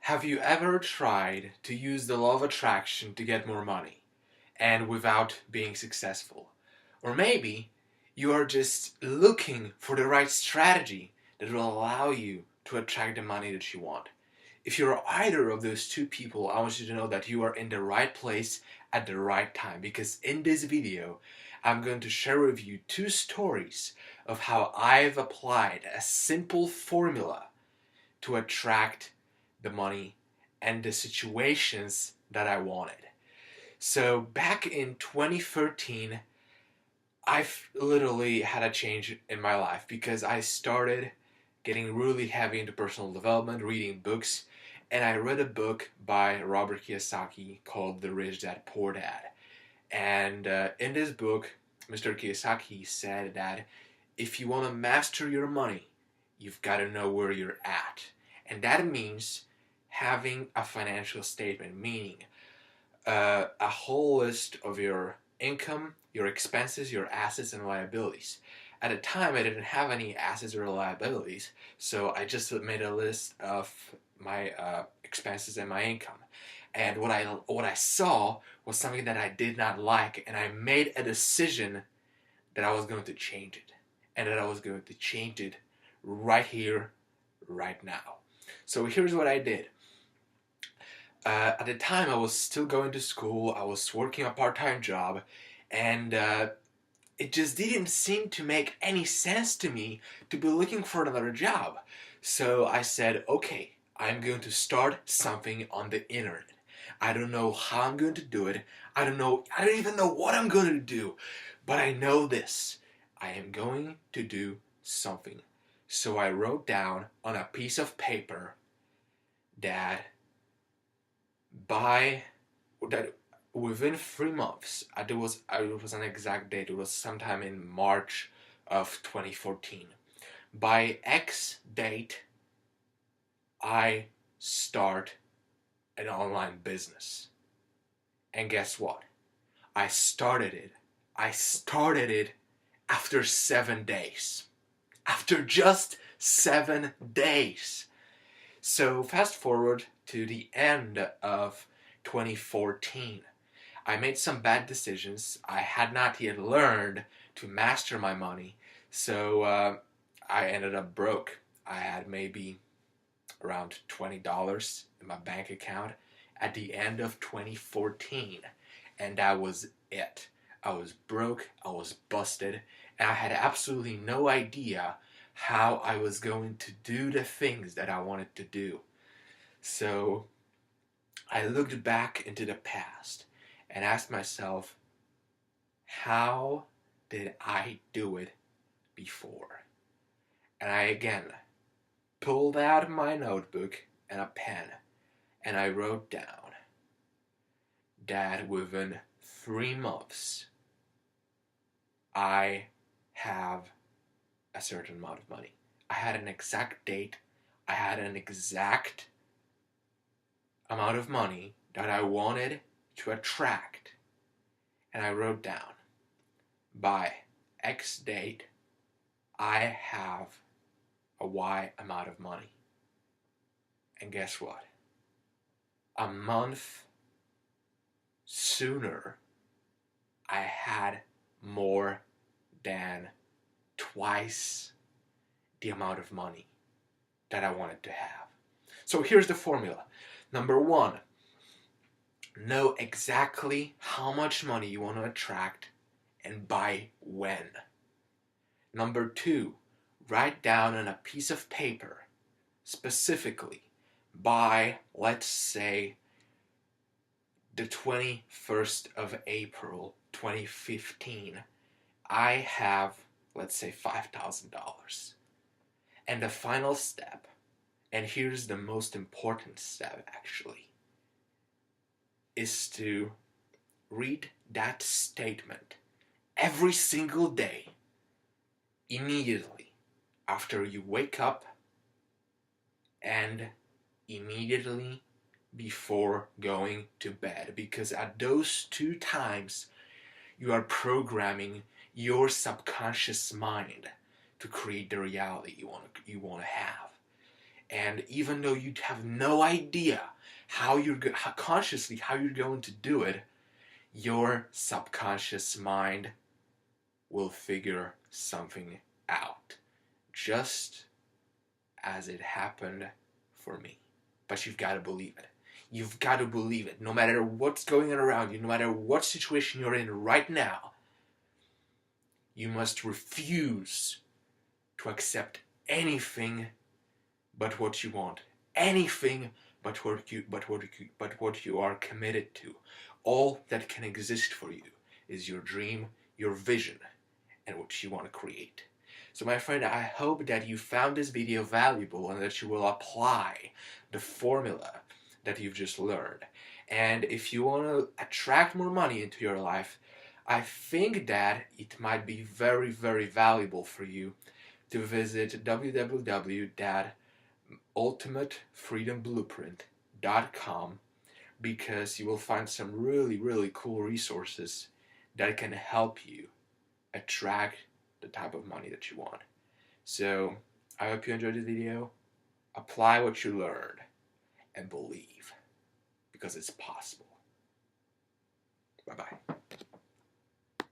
Have you ever tried to use the law of attraction to get more money and without being successful? Or maybe you are just looking for the right strategy that will allow you to attract the money that you want. If you're either of those two people, I want you to know that you are in the right place at the right time, because in this video I'm going to share with you two stories of how I've applied a simple formula to attract the money and the situations that I wanted. So back in 2013, I've literally had a change in my life because I started getting really heavy into personal development, reading books, and I read a book by Robert Kiyosaki called The Rich Dad Poor Dad. And in this book, Mr. Kiyosaki said that if you want to master your money, you've got to know where you're at. And that means having a financial statement, meaning a whole list of your income, your expenses, your assets, and liabilities. At the time, I didn't have any assets or liabilities, so I just made a list of my expenses and my income. And what I saw was something that I did not like, and I made a decision that I was going to change it, and that I was going to change it right here, right now. So here's what I did. At the time, I was still going to school. I was working a part-time job, and it just didn't seem to make any sense to me to be looking for another job. So I said, okay, I'm going to start something on the internet. I don't know how I'm going to do it. I don't even know what I'm going to do. But I know this. I am going to do something. So I wrote down on a piece of paper that within 3 months, it was an exact date, it was sometime in March of 2014. By X date, I start an online business. And guess what? I started it after 7 days. After just 7 days. So fast forward to the end of 2014. I made some bad decisions. I had not yet learned to master my money, so I ended up broke. I had maybe around $20 in my bank account at the end of 2014, and that was it. I was broke, I was busted, and I had absolutely no idea how I was going to do the things that I wanted to do. So I looked back into the past and asked myself, how did I do it before? And I again pulled out my notebook and a pen, and I wrote down that within 3 months I have a certain amount of money. I had an exact date. I had an exact amount of money that I wanted to attract. And I wrote down, by X date, I have a Y amount of money. And guess what? A month sooner, I had more than twice the amount of money that I wanted to have. So here's the formula. Number one, know exactly how much money you want to attract and by when. Number two, write down on a piece of paper specifically by, let's say, the 21st of April 2015, I have, let's say, $5,000. And the final step, and here's the most important step actually, is to read that statement every single day, immediately after you wake up and immediately before going to bed, because at those two times you are programming your subconscious mind to create the reality you want to have. And even though you have no idea how consciously how you're going to do it, your subconscious mind will figure something out, just as it happened for me. But you've got to believe it. You've got to believe it. No matter what's going on around you, no matter what situation you're in right now, you must refuse to accept anything but what you want. Anything but what you are committed to. All that can exist for you is your dream, your vision, and what you want to create. So my friend, I hope that you found this video valuable and that you will apply the formula that you've just learned. And if you want to attract more money into your life, I think that it might be very, very valuable for you to visit www.ultimatefreedomblueprint.com, because you will find some really, really cool resources that can help you attract the type of money that you want. So I hope you enjoyed this video. Apply what you learned and believe, because it's possible. Bye-bye.